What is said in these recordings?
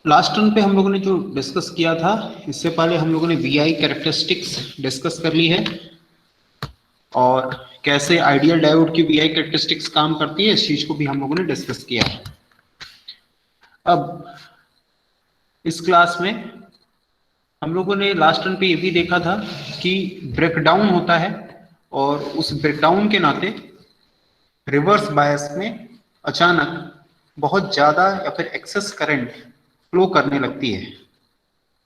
Last turn पे हम लोगों ने जो डिस्कस किया था, इससे पहले हम लोगों ने वीआई कैरेक्टरिस्टिक्स डिस्कस कर ली है और कैसे आइडियल डायोड की वीआई कैरेक्टरिस्टिक्स काम करती है, इस चीज को भी हम लोगों ने डिस्कस किया है। अब इस क्लास में हम लोगों ने लास्ट टर्न पे ये भी देखा था कि ब्रेकडाउन होता है और उस ब्रेकडाउन के नाते रिवर्स बायस में अचानक बहुत ज्यादा या फिर एक्सेस करंट फ्लो करने लगती है।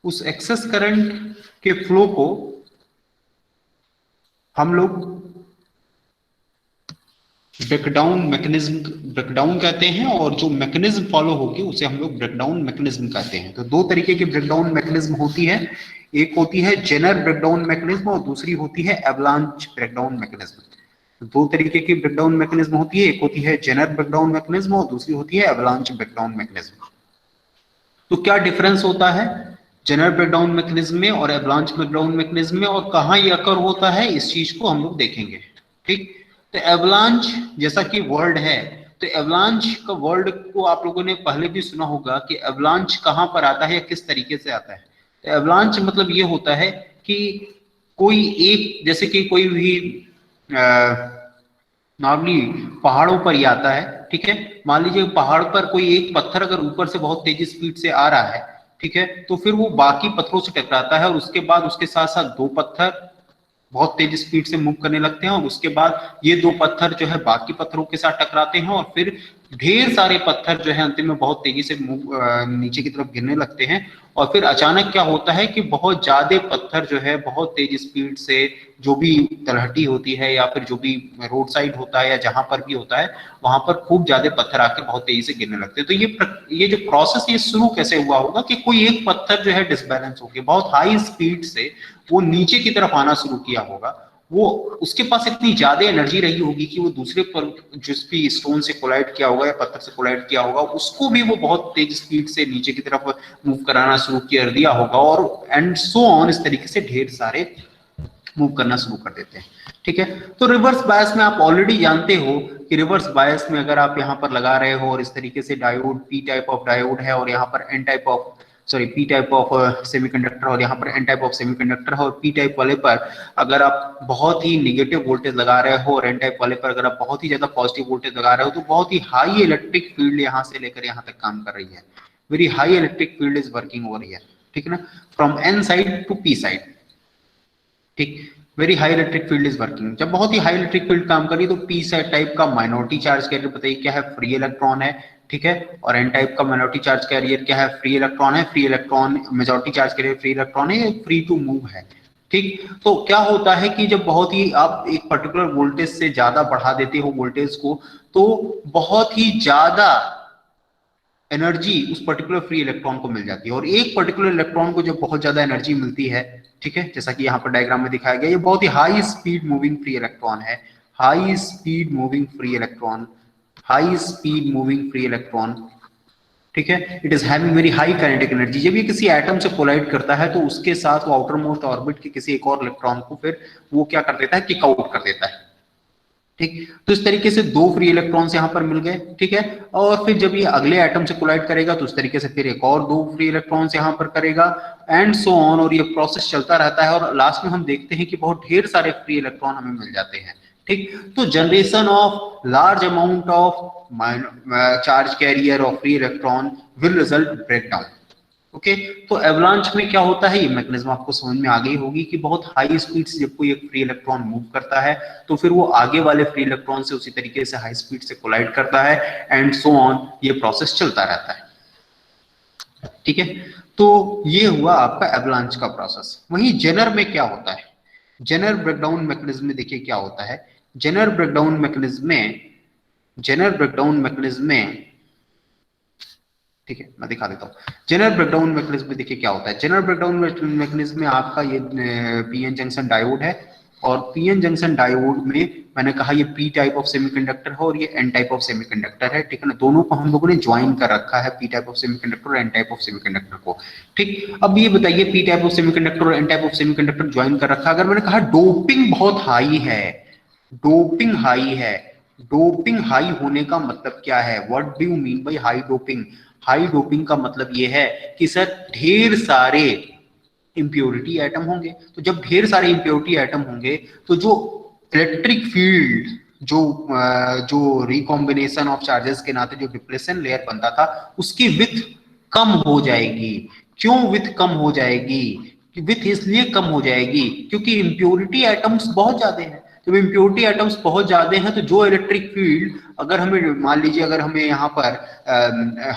उस एक्सेस करंट के फ्लो को हम लोग ब्रेकडाउन कहते हैं और जो मैकेनिज्म फॉलो होगी उसे हम लोग ब्रेकडाउन मैकेनिज्म कहते हैं। तो दो तरीके की ब्रेकडाउन मैकेनिज्म होती है, एक होती है जेनर ब्रेकडाउन मैकेनिज्म और दूसरी होती है एवलांच ब्रेकडाउन मैकेनिज्म। दो तरीके की ब्रेकडाउन मैकेनिज्म होती है, एक होती है जेनर ब्रेकडाउन मैकेनिज्म और दूसरी होती है एवलांच ब्रेकडाउन मैकेनिज्म। तो क्या डिफरेंस होता है जेनरल ब्रेकडाउन मैकेनिज्म में और एवलांच ब्रेकडाउन मैकेनिज्म में और कहां ये अकर होता है, इस चीज को हम लोग देखेंगे। ठीक, तो एवलांच जैसा कि वर्ड है, तो एवलांच का वर्ड को आप लोगों ने पहले भी सुना होगा कि एवलांच कहां पर आता है या किस तरीके से आता है। तो एवलांच मतलब ये होता है कि कोई एक, जैसे कि कोई भी नॉर्मली पहाड़ों पर ही आता है। ठीक है, मान लीजिए पहाड़ पर कोई एक पत्थर अगर ऊपर से बहुत तेजी स्पीड से आ रहा है, ठीक है, तो फिर वो बाकी पत्थरों से टकराता है और उसके बाद उसके साथ साथ दो पत्थर बहुत तेज स्पीड से मूव करने लगते हैं और उसके बाद ये दो पत्थर जो है बाकी पत्थरों के साथ टकराते हैं और फिर ढेर सारे पत्थर जो है अंतिम में बहुत तेजी से नीचे की तरफ गिरने लगते हैं। और फिर अचानक क्या होता है कि बहुत ज्यादा पत्थर जो है बहुत तेज स्पीड से, जो भी तलहटी होती है या फिर जो भी रोड साइड होता है या जहां पर भी होता है, वहां पर खूब ज्यादा पत्थर आकर बहुत तेजी से गिरने लगते हैं। तो ये जो प्रोसेस ये शुरू कैसे हुआ होगा कि कोई एक पत्थर जो है डिसबैलेंस होकर बहुत हाई स्पीड से वो नीचे की तरफ आना शुरू किया होगा। वो उसके पास इतनी ज्यादा एनर्जी रही होगी कि वो दूसरे पर जिस भी स्टोन से कोलाइड किया होगा या पत्थर से कोलाइड किया होगा उसको भी वो बहुत तेज स्पीड से नीचे की तरफ मूव कराना शुरू कर दिया होगा और एंड सो ऑन, इस तरीके से ढेर सारे मूव करना शुरू कर देते हैं। ठीक है, तो रिवर्स बायस में आप ऑलरेडी जानते हो कि रिवर्स बायस में अगर आप यहाँ पर लगा रहे हो और इस तरीके से diode P type of diode है और यहाँ पर N type of P type of semiconductor और यहाँ पर एन टाइप ऑफ सेमीकंडक्टर है और पी टाइप वाले पर अगर आप बहुत ही निगेटिव वोल्टेज लगा रहे हो और एन टाइप वाले पर अगर आप बहुत ही ज्यादा पॉजिटिव वोल्टेज लगा रहे हो तो बहुत ही हाई इलेक्ट्रिक फील्ड यहाँ से लेकर यहाँ तक काम कर रही है। Very high electric field is working over here. ठीक है ना, from N side to P side. ठीक, very high electric field is working. जब बहुत ही हाई इलेक्ट्रिक फील्ड काम करी तो पी साइड टाइप का माइनॉरिटी चार्ज कैरियर बताइए क्या है, फ्री इलेक्ट्रॉन है। ठीक है, और एन टाइप का माइनॉरिटी चार्ज कैरियर क्या है, फ्री इलेक्ट्रॉन है। Free electron majority charge carrier free electron है, फ्री टू मूव है। ठीक, तो क्या होता है कि जब बहुत ही आप एक पर्टिकुलर वोल्टेज से ज्यादा बढ़ा देते हो वोल्टेज को, तो बहुत ही ज्यादा एनर्जी उस पर्टिकुलर फ्री इलेक्ट्रॉन को मिल जाती है। और एक पर्टिकुलर इलेक्ट्रॉन को जब बहुत ज्यादा एनर्जी मिलती है, ठीक है, जैसा कि यहाँ पर डायग्राम में दिखाया गया, ये बहुत ही high speed moving free electron है। High speed moving free electron, high speed moving free electron. ठीक है, it is having very high kinetic energy. जब ये किसी एटम से कोलाइड करता है तो उसके साथ वो आउटर मोस्ट ऑर्बिट के किसी एक और इलेक्ट्रॉन को फिर वो क्या कर देता है, किक आउट कर देता है। ठीक, तो इस तरीके से दो फ्री इलेक्ट्रॉन्स यहां पर मिल गए। ठीक है, और फिर जब ये अगले एटम से कोलाइड करेगा तो उस तरीके से फिर एक और दो फ्री इलेक्ट्रॉन्स यहां पर करेगा एंड सो ऑन, और ये प्रोसेस चलता रहता है और लास्ट में हम देखते हैं कि बहुत ढेर सारे फ्री इलेक्ट्रॉन हमें मिल जाते हैं। ठीक, तो generation of large amount of charge carrier of free electron will result breakdown. Okay, तो एवलांच में क्या होता है, ये मैकेनिज्म आपको समझ में आ गई होगी कि बहुत हाई स्पीड से जब कोई एक फ्री इलेक्ट्रॉन मूव करता है तो फिर वो आगे वाले फ्री इलेक्ट्रॉन से उसी तरीके से हाई स्पीड से कोलाइड करता है एंड सो ऑन, ये प्रोसेस चलता रहता है। ठीक है, तो ये हुआ आपका एवलांच का प्रोसेस। वहीं जेनर में क्या होता है, जेनर ब्रेकडाउन मैकेनिज्म में देखिए क्या होता है। जेनर ब्रेकडाउन मैकेनिज्म में, जेनर ब्रेकडाउन मैकेनिज्म में, ठीक है मैं दिखा देता हूँ। जनरल ब्रेकडाउन मैकेनिज्म में देखिए क्या होता है। जनरल ब्रेकडाउन मैकेनिज्म में आपका ये पीएन जंक्शन डायोड है और पीएन जंक्शन डायोड में मैंने कहा ये पी टाइप ऑफ सेमीकंडक्टर है और ये एन टाइप ऑफ सेमीकंडक्टर है। ठीक है ना, दोनों को हम लोगों ने ज्वाइन कर रखा है, पी टाइप ऑफ सेमीकंडक्टर और एन टाइप ऑफ सेमीकंडक्टर को। ठीक, अब ये बताइए पी टाइप ऑफ सेमीकंडक्टर और N type of semiconductor join कर रखा है, अगर मैंने कहा डोपिंग बहुत हाई है, डोपिंग हाई है, डोपिंग हाई होने का मतलब क्या है, what do you mean by high doping. High doping का मतलब ये है कि सर ढेर सारे इम्प्योरिटी एटम होंगे। तो जब ढेर सारे इम्प्योरिटी एटम होंगे तो जो इलेक्ट्रिक फील्ड जो रिकॉम्बिनेशन ऑफ चार्जेस के नाते जो डिप्लेशन लेयर बनता था उसकी विथ कम हो जाएगी। क्यों विथ कम हो जाएगी? विथ इसलिए कम हो जाएगी क्योंकि इम्प्योरिटी एटम्स बहुत ज्यादा हैं। जब इम्प्योरिटी एटम्स बहुत ज्यादा हैं तो जो इलेक्ट्रिक फील्ड, अगर हमें मान लीजिए अगर हमें यहाँ पर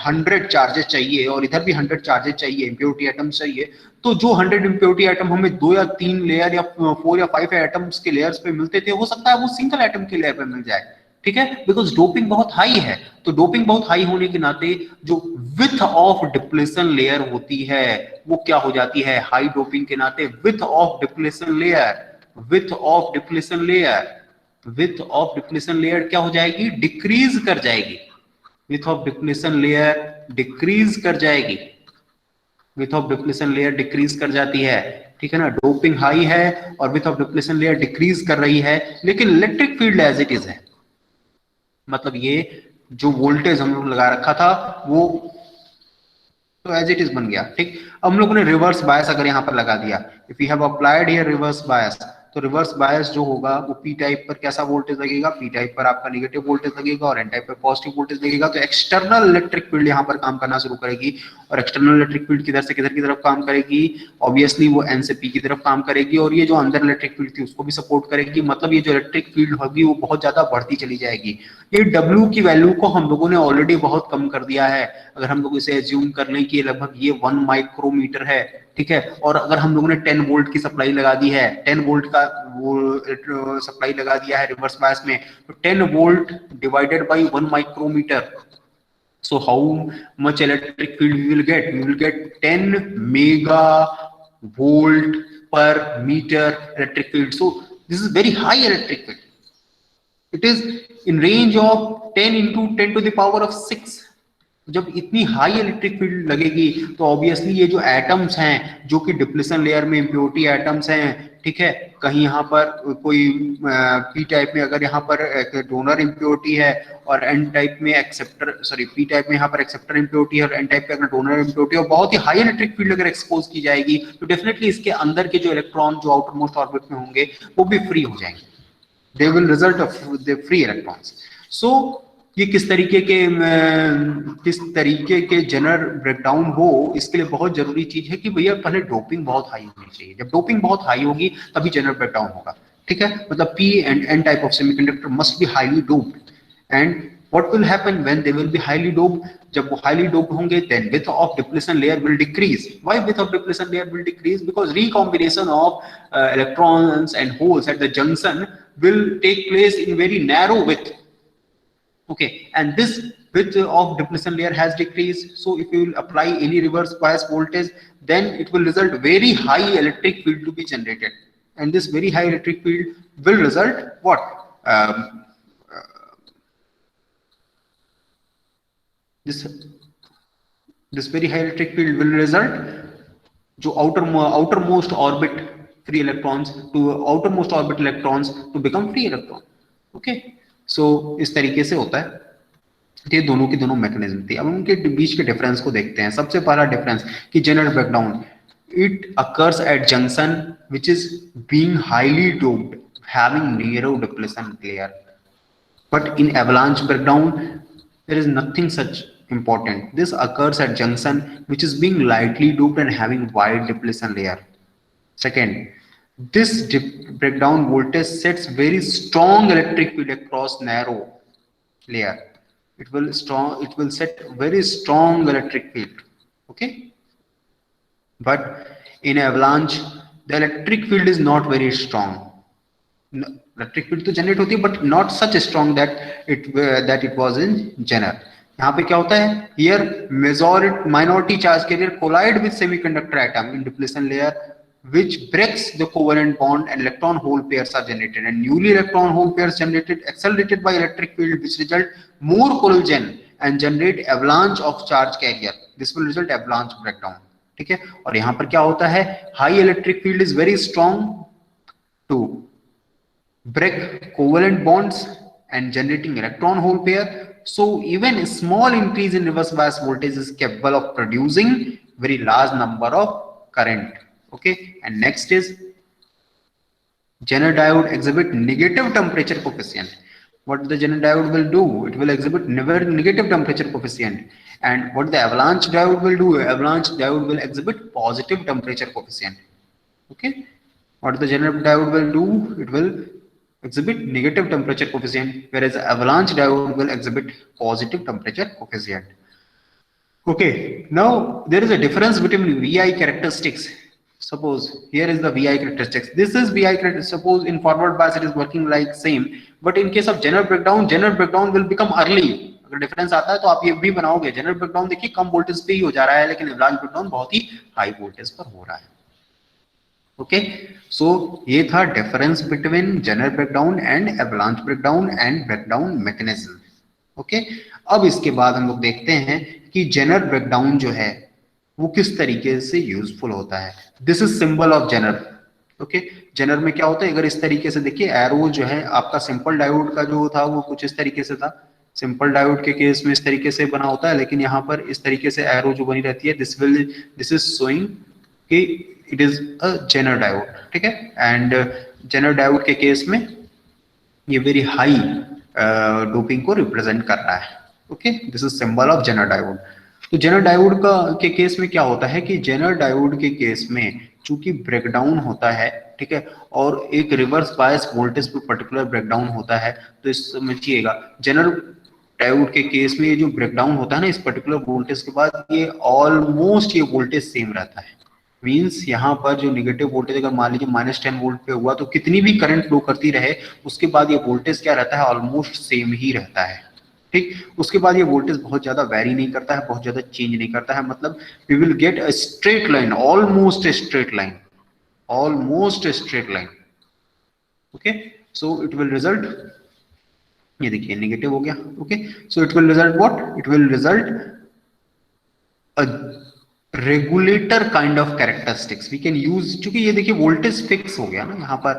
100 चार्जेस चाहिए और इधर भी 100 चार्जेस चाहिए, इम्प्योरिटी एटम्स चाहिए, तो जो 100 इम्प्योरिटी एटम हमें 2 या 3 लेयर या 4 या 5 एटम्स के लेयर्स पे मिलते थे, हो सकता है वो सिंगल एटम के लेयर पे मिल जाए। ठीक है, बिकॉज डोपिंग बहुत हाई है। तो डोपिंग बहुत हाई होने के नाते जो विथ ऑफ डिप्लेशन लेयर होती है वो क्या हो जाती है? हाई डोपिंग के नाते with of depletion layer, with of depletion layer, with of depletion layer क्या हो जाएगी? डिक्रीज कर जाएगी। With of depletion layer decrease कर जाएगी, with of depletion layer decrease कर जाती है। ठीक है ना, डोपिंग हाई है और width of depletion layer decrease कर रही है, लेकिन electric field as it is है। मतलब ये जो वोल्टेज हम लोग लगा रखा था वो तो एज इट इज बन गया। ठीक, अब हम लोगों ने रिवर्स बायस अगर यहाँ पर लगा दिया, if you have applied here reverse bias, तो रिवर्स बायस जो होगा वो पी टाइप पर कैसा वोल्टेज लगेगा? पी टाइप पर आपका नेगेटिव वोल्टेज लगेगा और एन टाइप पर पॉजिटिव वोल्टेज लगेगा। तो एक्सटर्नल इलेक्ट्रिक फील्ड यहाँ पर काम करना शुरू करेगी और एक्सटर्नल इलेक्ट्रिक फील्ड किधर से किधर की तरफ काम करेगी? ऑब्वियसली वो एन से पी की तरफ काम करेगी और ये जो अंदर इलेक्ट्रिक फील्ड थी उसको भी सपोर्ट करेगी। मतलब ये जो इलेक्ट्रिक फील्ड होगी वो बहुत ज्यादा बढ़ती चली जाएगी। ये डब्ल्यू की वैल्यू को हम लोगों ने ऑलरेडी बहुत कम कर दिया है। अगर हम लोग इसे एज्यूम कर लें कि लगभग ये 1 माइक्रोमीटर है, ठीक है, और अगर हम लोगों ने 10 वोल्ट की सप्लाई लगा दी है, 10 वोल्ट का वो सप्लाई लगा दिया है रिवर्स बायस में, तो 10 volt divided by 1 micrometer, so how much electric field we will get? We will get 10 mega volt per meter electric field. So this is very high electric field. It is in range of 10 into 10 to the power of 6. जब इतनी high electric field लगेगी तो obviously ये जो atoms हैं जो कि depletion layer में इम्प्योरिटी एटम्स हैं, ठीक है, कहीं यहाँ पर कोई पी टाइप में अगर यहाँ पर डोनर इम्प्योरिटी है और एन टाइप में एक्सेप्टर, सॉरी पी टाइप में यहाँ पर एक्सेप्टर इम्प्योरिटी है और एन टाइप पे अगर डोनर इम्प्योरिटी है और बहुत ही हाई इलेक्ट्रिक फील्ड अगर एक्सपोज की जाएगी तो डेफिनेटली इसके अंदर के जो इलेक्ट्रॉन जो आउटर मोस्ट ऑर्बिट में होंगे वो भी फ्री हो जाएंगे। They will result of the free electrons. So ये किस तरीके के जनरल ब्रेकडाउन हो, इसके लिए बहुत जरूरी चीज है कि भैया पहले डोपिंग बहुत हाई होनी चाहिए। जब डोपिंग बहुत हाई होगी तभी जनरल ब्रेकडाउन होगा। ठीक है, मतलब P and N type of semiconductor must be highly doped and what will happen when they will be highly doped? जब वो highly doped होंगे then width of depletion layer will decrease. Why width of depletion layer will decrease? Because recombination of electrons and holes at the junction will take place in very narrow width. Okay, and this width of depletion layer has decreased. So if you will apply any reverse bias voltage, then it will result very high electric field to be generated, and this very high electric field will result what? This very high electric field will result जो outermost orbit free electrons to outermost orbit electrons to become free electron. Okay, so इस तरीके से होता है। ये दोनों की दोनों मैकेनिज्म थी। अब उनके बीच के डिफरेंस को देखते हैं। सबसे पहला डिफरेंस कि general breakdown, it occurs at junction which is being highly doped, having narrow depletion layer. But in avalanche breakdown, there is nothing such important. This occurs at junction which is being lightly doped and having wide depletion layer. Second, this breakdown voltage sets very strong electric field across narrow layer. It will set very strong electric field. Okay, but in avalanche the electric field is not very strong. Electric field तो generate होती है but not such strong that it was in general. यहाँ पे क्या होता है? Here minority charge carrier collide with semiconductor atom in depletion layer which breaks the covalent bond and electron hole pairs are generated, and newly electron hole pairs generated accelerated by electric field which result more collision and generate avalanche of charge carrier. This will result avalanche breakdown. ठीक है, और यहाँ पर क्या होता है? high electric field is very strong to break covalent bonds and generating electron hole pair, So even a small increase in reverse bias voltage is capable of producing very large number of current. Okay, and next is Zener diode exhibit negative temperature coefficient. What the Zener diode will do? It will exhibit negative temperature coefficient. And what the avalanche diode will do? Avalanche diode will exhibit positive temperature coefficient. Okay, what the Zener diode will do? It will exhibit negative temperature coefficient, whereas avalanche diode will exhibit positive temperature coefficient. Okay, now there is a difference between VI characteristics. Suppose here is the VI characteristics. This is VI characteristics. Suppose in forward bias it is working like same, but in case of Zener breakdown will become early. अगर difference आता है तो आप ये भी बनाओगे. Zener breakdown देखिए कम voltage पे ही हो जा रहा है, लेकिन avalanche breakdown बहुत ही हाई वोल्टेज पर हो रहा है. ओके, सो ये था difference between Zener breakdown and avalanche breakdown and breakdown mechanism. Okay, अब इसके बाद हम लोग देखते हैं कि Zener ब्रेकडाउन जो है वो किस तरीके से यूजफुल होता है. This is symbol of Zener. Okay, Zener में क्या होता है, अगर इस तरीके से देखिए एरो जो है आपका सिंपल डायोड का जो था वो कुछ इस तरीके से था. सिंपल डायोड के केस में इस तरीके से बना होता है, लेकिन यहाँ पर इस तरीके से एरो जो बनी रहती है, दिस इज शोइंग कि it is a Zener diode. ठीक है, एंड Zener डायोड के केस में ये वेरी हाई डोपिंग को रिप्रेजेंट कर रहा है. Okay, this is symbol of Zener diode. तो Zener डायोड का के केस में क्या होता है कि Zener डायोड के केस में चूंकि ब्रेकडाउन होता है, ठीक है, और एक रिवर्स बायस वोल्टेज पे पर्टिकुलर ब्रेकडाउन होता है, तो इस समझिएगा Zener डायोड के केस में ये जो ब्रेकडाउन होता है ना इस पर्टिकुलर वोल्टेज के बाद, ये ऑलमोस्ट ये वोल्टेज सेम रहता है. मीन्स यहाँ पर जो निगेटिव वोल्टेज अगर मान लीजिए -10 वोल्ट पे हुआ तो कितनी भी करंट फ्लो करती रहे उसके बाद ये वोल्टेज क्या रहता है, ऑलमोस्ट सेम ही रहता है. ठीक, उसके बाद ये वोल्टेज बहुत ज्यादा वेरी नहीं करता है, बहुत ज्यादा चेंज नहीं करता है. मतलब we will get a straight line, almost a straight line, almost a straight line. Okay, so it will result, ये देखिए नेगेटिव हो गया. Okay, so it will result what, it will result a regulator kind of characteristics we can use. क्योंकि ये देखिए voltage fix हो गया ना, यहाँ पर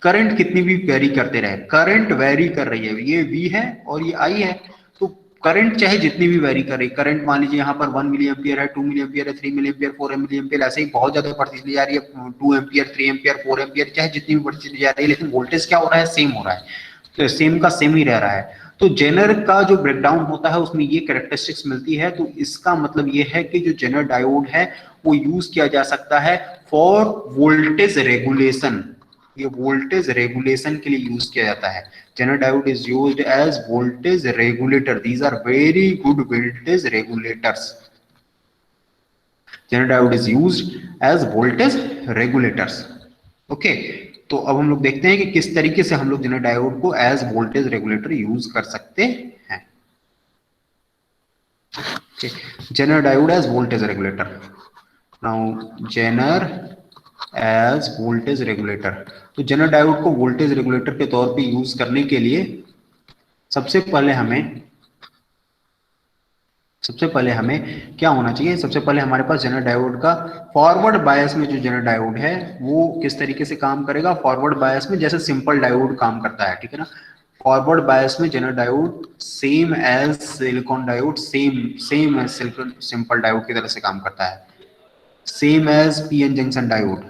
करंट कितनी भी वेरी करते रहे, करंट वेरी कर रही है, ये V है और ये I है, तो करंट चाहे जितनी भी वेरी करे, करंट मान लीजिए यहाँ पर 1 मिली एम्पियर है, 2 मिली एम्पियर है, 3 मिली एम्पियर, 4 मिली एम्पियर, ऐसे ही बहुत ज्यादा बढ़ती चली जा रही है, 2 एम्पियर, 3 एम्पियर, 4 एम्पियर, चाहे जितनी भी बढ़ती चली जा रही है, लेकिन वोल्टेज क्या हो रहा है, सेम हो रहा है. तो सेम का सेम ही रह रहा है. तो Zener का जो ब्रेकडाउन होता है उसमें ये कैरेक्टरिस्टिक्स मिलती है. तो इसका मतलब ये है कि जो Zener डायोड है वो यूज किया जा सकता है फॉर वोल्टेज रेगुलेशन. ये वोल्टेज रेगुलेशन के लिए यूज किया जाता है. Zener diode is used as voltage regulator. These are very good voltage regulators. Zener diode is used as voltage regulators. Okay, तो अब हम लोग देखते हैं कि किस तरीके से हम लोग Zener डायोड को एज वोल्टेज रेगुलेटर यूज कर सकते हैं. Zener diode as voltage regulator. Now Zener as voltage regulator. तो Zener डायोड को वोल्टेज रेगुलेटर के तौर पे यूज करने के लिए सबसे पहले हमें क्या होना चाहिए, सबसे पहले हमारे पास Zener डायोड का फॉरवर्ड बायस में जो Zener डायोड है वो किस तरीके से काम करेगा. फॉरवर्ड बायस में जैसे सिंपल डायोड काम करता है, ठीक है ना, फॉरवर्ड बायस में Zener diode same as silicon diode, same as simple diode की तरह से काम करता है. Same as PN junction diode,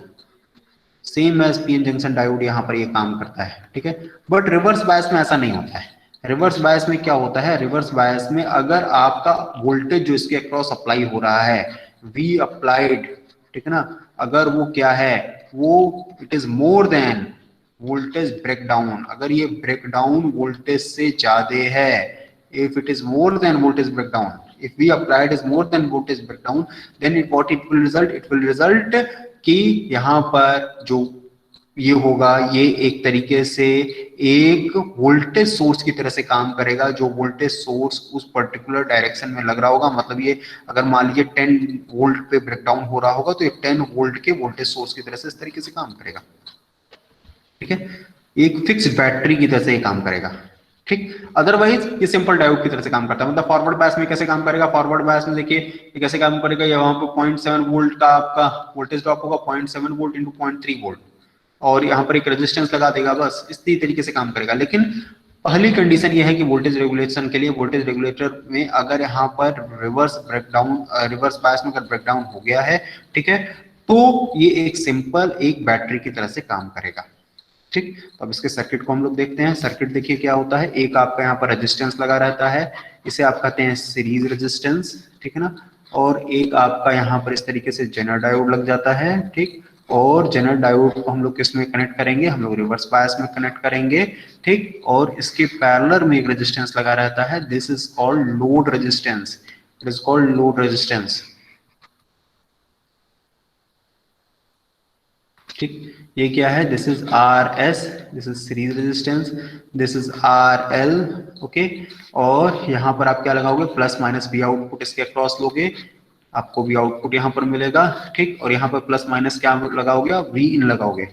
same as PN junction diode यहाँ पर ये काम करता है. ठीक है, बट रिवर्स बायस में ऐसा नहीं होता है. रिवर्स बायस में क्या होता है, रिवर्स बायस में अगर आपका वोल्टेज जो इसके अक्रॉस अप्लाई हो रहा है वी अप्लाइड, ठीक है ना, अगर वो क्या है, वो it is more than voltage breakdown, अगर ये ब्रेकडाउन वोल्टेज से ज्यादा है, if it is more than voltage breakdown, if we applied is more than voltage breakdown, then it will result कि यहाँ पर जो ये होगा ये एक तरीके से एक वोल्टेज सोर्स की तरह से काम करेगा. जो वोल्टेज सोर्स उस पर्टिकुलर डायरेक्शन में लग रहा होगा, मतलब ये अगर मान लीजिए 10 वोल्ट पे ब्रेकडाउन हो रहा होगा तो ये 10 वोल्ट के वोल्टेज सोर्स की तरह से इस तरीके से काम करेगा. ठीक है, एक फिक्स्ड बैटरी की तरह से ये काम करेगा. ठीक, अदरवाइज ये सिंपल डायोड की तरह से काम करता है. मतलब फॉरवर्ड बायस में कैसे काम करेगा, फॉरवर्ड बायस में देखिए ये कैसे काम करेगा, ये वहां पे 0.7 वोल्ट का आपका वोल्टेज ड्रॉप होगा, 0.7 वोल्ट इंटू 0.3 वोल्ट, और यहाँ पर एक रेजिस्टेंस लगा देगा, बस इसी तरीके से काम करेगा. लेकिन पहली कंडीशन ये है कि वोल्टेज रेगुलेशन के लिए, वोल्टेज रेगुलेटर में अगर यहाँ पर रिवर्स बायस में अगर ब्रेकडाउन हो गया है, ठीक है, तो ये एक सिंपल एक बैटरी की तरह से काम करेगा। ठीक, तो अब इसके सर्किट को हम लोग देखते हैं। सर्किट देखिए क्या होता है, एक आपका यहाँ पर रेजिस्टेंस लगा रहता है, इसे आप कहते हैं सीरीज रेजिस्टेंस, ठीक है ना, और एक आपका यहाँ पर इस तरीके से जेनर डायोड लग जाता है। ठीक, और जेनर डायोड को हम लोग किस में कनेक्ट करेंगे, हम लोग रिवर्स बायस में कनेक्ट करेंगे। ठीक, और इसके पैरेलल में एक रेजिस्टेंस लगा रहता है, this is called load resistance, it is called load resistance. ठीक, ये क्या है, this is R S, this is series resistance, this is R L, okay, और यहाँ पर आप क्या लगाओगे, प्लस माइनस वी आउटपुट इसके अक्रॉस लोगे, आपको वी आउटपुट यहाँ पर मिलेगा। ठीक, और यहाँ पर प्लस माइनस क्या लगाओगे, आप वी इन लगाओगे।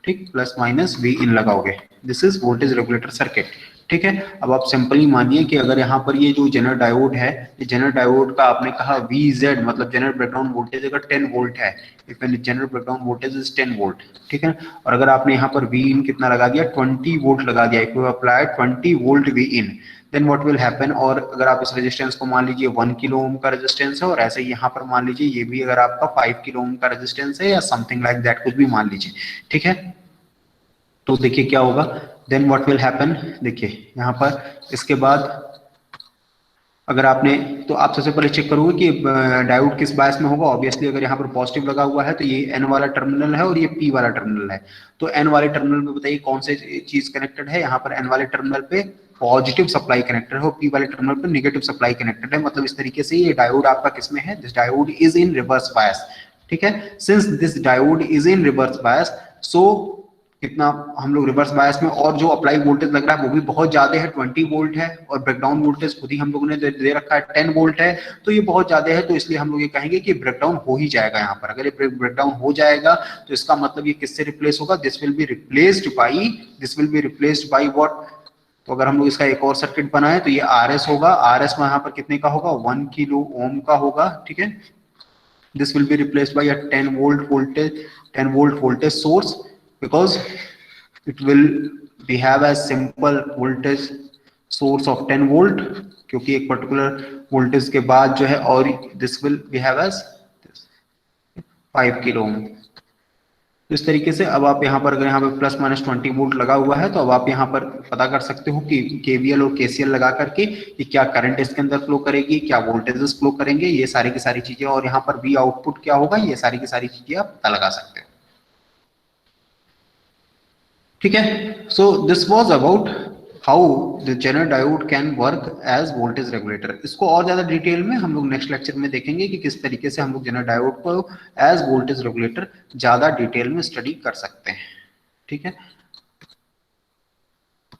ठीक, प्लस माइनस वी इन लगाओगे, this is voltage regulator circuit. ठीक है, अब आप सिंपली मानिए कि अगर यहाँ पर ये जो जेनर डायोड है, ये जेनर डायोड का आपने कहा VZ मतलब जेनर ब्रेकडाउन वोल्टेज अगर 10 वोल्ट है, if Zener breakdown voltage is 10 volt, ठीक है, और अगर आपने यहाँ पर V इन कितना लगा दिया, 20 वोल्ट लगा दिया, if you apply 20 volt V in, then what will happen, और अगर आप इस रेजिस्टेंस को मान लीजिए 1 किलो ओम का रेजिस्टेंस है, और ऐसे ही यहाँ पर मान लीजिए ये भी अगर आपका 5 किलो ओम का रेजिस्टेंस है या समथिंग लाइक दैट, कुछ भी मान लीजिए। ठीक है, तो देखिए क्या होगा, देन व्हाट विल हैपन, देखिए यहाँ पर इसके बाद अगर आपने, तो आप सबसे पहले चेक करोगे कि डायोड किस बायस में होगा। ऑब्वियसली अगर यहाँ पर पॉजिटिव लगा हुआ है तो ये N वाला टर्मिनल है और ये P वाला टर्मिनल है। तो N वाले टर्मिनल में बताइए कौन से चीज कनेक्टेड है, यहाँ पर N वाले टर्मिनल पे पॉजिटिव सप्लाई कनेक्टेड है और P वाले टर्मिनल पे नेगेटिव सप्लाई कनेक्टेड है। मतलब इस तरीके से ये डायोड आपका किसमें है, this diode is in reverse bias. ठीक है, since this diode is in reverse bias, so कितना हम लोग रिवर्स बायस में, और जो अप्लाई वोल्टेज लग रहा है वो भी बहुत ज्यादा है, 20 वोल्ट है, और ब्रेकडाउन वोल्टेज खुद ही हम लोगों ने दे रखा है 10 वोल्ट है, तो ये बहुत ज्यादा है। तो इसलिए हम लोग ये कहेंगे कि ब्रेकडाउन हो ही जाएगा यहाँ पर। अगर ये ब्रेकडाउन हो जाएगा तो इसका मतलब ये किससे रिप्लेस होगा, this will be replaced by what. तो अगर हम लोग इसका एक और सर्किट बनाए तो ये RS होगा, RS में यहाँ पर कितने का होगा, 1 किलो ओम का होगा। ठीक है, this will be replaced by a 10 volt voltage source, because it will be have a simple voltage source of 10 volt, क्योंकि एक पर्टिकुलर वोल्टेज के बाद जो है, और this will be have as 5 kilo ohm. तो इस तरीके से अब आप यहाँ पर, अगर यहाँ पर प्लस माइनस 20 वोल्ट लगा हुआ है, तो अब आप यहाँ पर पता कर सकते हो कि KVL और KCL लगा करके कि क्या करंट इसके अंदर फ्लो करेगी, क्या वोल्टेजेस फ्लो करेंगे, ये सारी की सारी चीजें, और यहाँ पर V आउटपुट क्या होगा, ये सारी की सारी चीजें आप पता लगा सकते हो। ठीक है, so this was about how the Zener diode can work as voltage regulator. इसको और ज्यादा डिटेल में हम लोग नेक्स्ट लेक्चर में देखेंगे कि किस तरीके से हम लोग जेनर डायोड को एज वोल्टेज रेगुलेटर ज्यादा डिटेल में स्टडी कर सकते हैं। ठीक है,